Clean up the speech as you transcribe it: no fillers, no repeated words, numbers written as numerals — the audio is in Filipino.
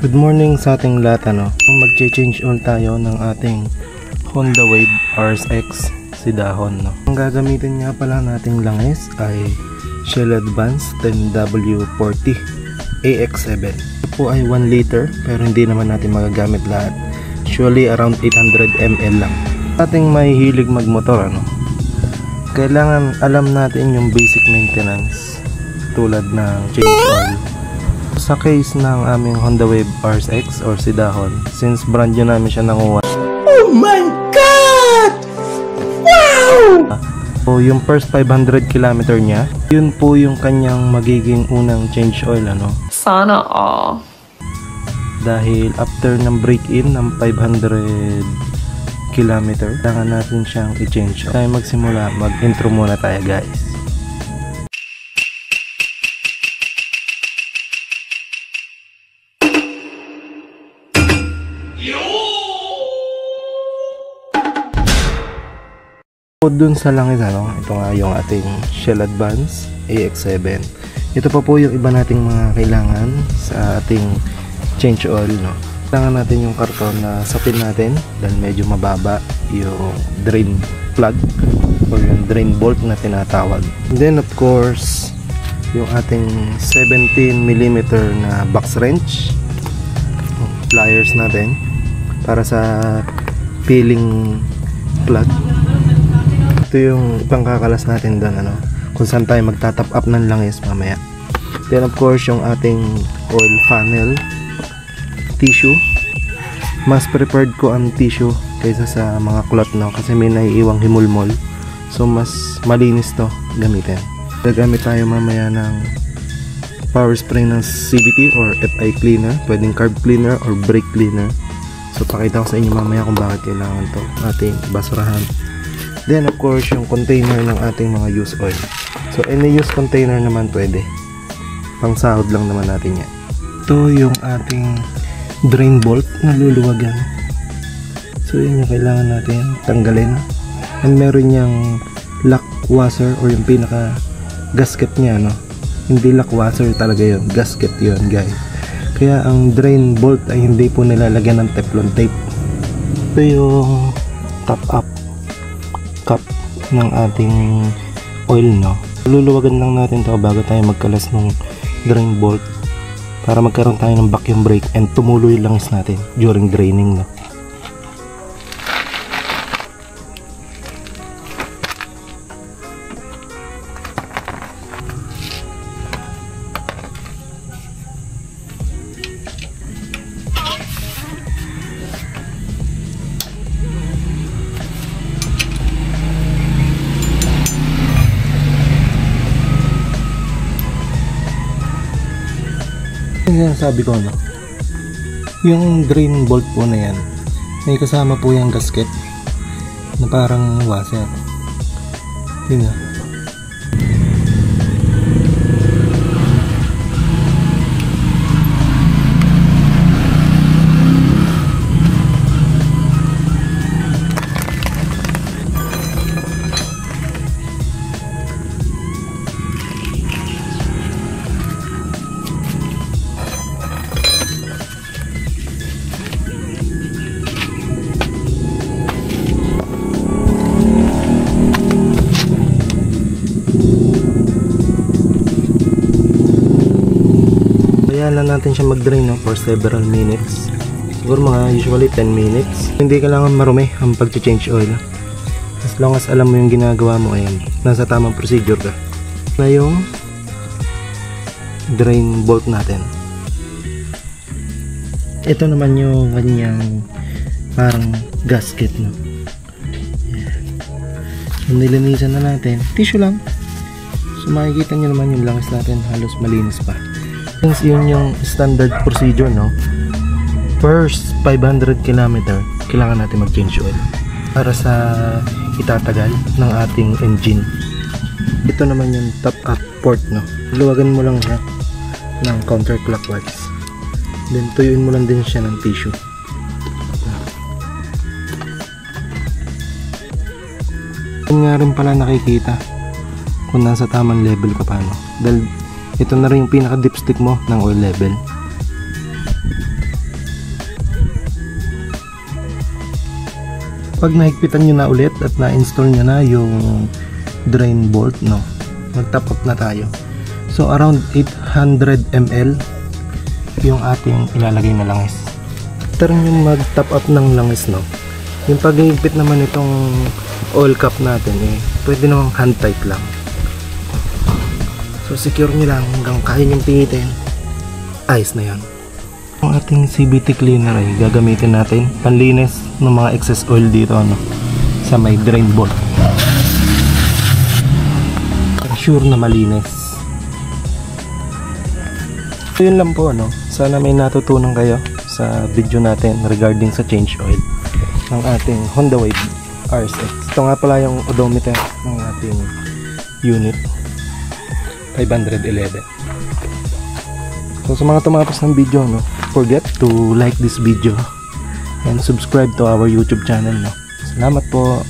Good morning sa ating lahat. Mag-change oil tayo ng ating Honda Wave RSX Sidahon. Ang gagamitin nga pala nating langis ay Shell Advance 10W40 AX7. Ito po ay 1 liter pero hindi naman natin magagamit lahat. Usually around 800 ml lang. Ating may hilig magmotor, kailangan alam natin yung basic maintenance tulad ng change oil. Sa case ng aming Honda Wave RSX or Sidahon, since brand new namin siya nanguha. Oh my God! Wow! So yung first 500 km niya, yun po yung kanyang magiging unang change oil, Sana all. Dahil after ng break-in ng 500 km, kailangan natin siyang i-change. Tayo magsimula, mag-intro muna tayo, guys. Dun sa langis, ito nga yung ating Shell Advance AX7. Ito pa po yung iba nating mga kailangan sa ating change oil, Kailangan natin yung karton na sapin natin dahil medyo mababa yung drain plug o yung drain bolt na tinatawag. And then of course yung ating 17mm na box wrench, pliers natin para sa peeling plug. Ito yung pangkakalas natin doon, kung saan tayo magtatap up ng langis mamaya. Then of course yung ating oil funnel, tissue. Mas preferred ko ang tissue kaysa sa mga cloth, kasi may naiiwang himulmol, so mas malinis to gamitin. Gagamit tayo mamaya ng power spray ng CVT or FI cleaner, pwedeng carb cleaner or brake cleaner. So pakita ko sa inyo mamaya kung bakit kailangan to ating basurahan. Then of course yung container ng ating mga used oil. So any used container naman pwede. Pang sahod lang naman natin yan. Ito yung ating drain bolt na luluwagan. So yun yung kailangan natin tanggalin. And meron niyang lock washer or yung pinaka gasket niya, Hindi lock washer talaga yun, gasket yun, guys. Kaya ang drain bolt ay hindi po nilalagyan ng teflon tape. Ito yung top up cup ng ating oil, Luluwagan lang natin to bago tayo magkalas ng drain bolt para magkaroon tayo ng vacuum brake and tumulo yung langis natin during draining, Yan sabi ko, yung drain bolt po na yan, may kasama po yung gasket na parang washer. Yun na. Kaya lang natin siya mag-drain, for several minutes. Siguro mga usually 10 minutes. Hindi kailangan marumi ang pag-change oil. As long as alam mo yung ginagawa mo, ayan, nasa tamang procedure ka. Na yung drain bolt natin. Ito naman yung kanyang parang gasket, Ayan. So, nilinisan na natin. Tissue lang. So makikita nyo naman yung langis natin halos malinis pa. Since yun yung standard procedure, first 500 km kailangan natin mag-change oil para sa itatagal ng ating engine. Ito naman yung top up port, luwagan mo lang siya ng counterclockwise, then tuyuin mo lang din siya ng tissue. Yun nga rin pala nakikita kung nasa tamang level ka pa, dahil ito na rin yung pinaka dipstick mo ng oil level. Pag nahigpitan nyo na ulit at na-install nyo na yung drain bolt, no, mag-top up na tayo. So around 800 ml yung ating ilalagay na langis. After nyo mag-top up ng langis, no, yung paghihigpit naman itong oil cap natin, pwede namang hand tight lang. So secure nyo lang hanggang kaya nyong pihitin. Ayos na yan. Ang ating CVT cleaner ay gagamitin natin panlinis ng mga excess oil dito, ano, sa may drain bolt. Sure na malinis. So yun lang po, ano. Sana may natutunan kayo sa video natin regarding sa change oil ng ating Honda Wave RSX. Ito nga pala yung odometer ng ating unit 511. So sa mga tumapos ng video, no, forget to like this video and subscribe to our YouTube channel, no. Salamat po.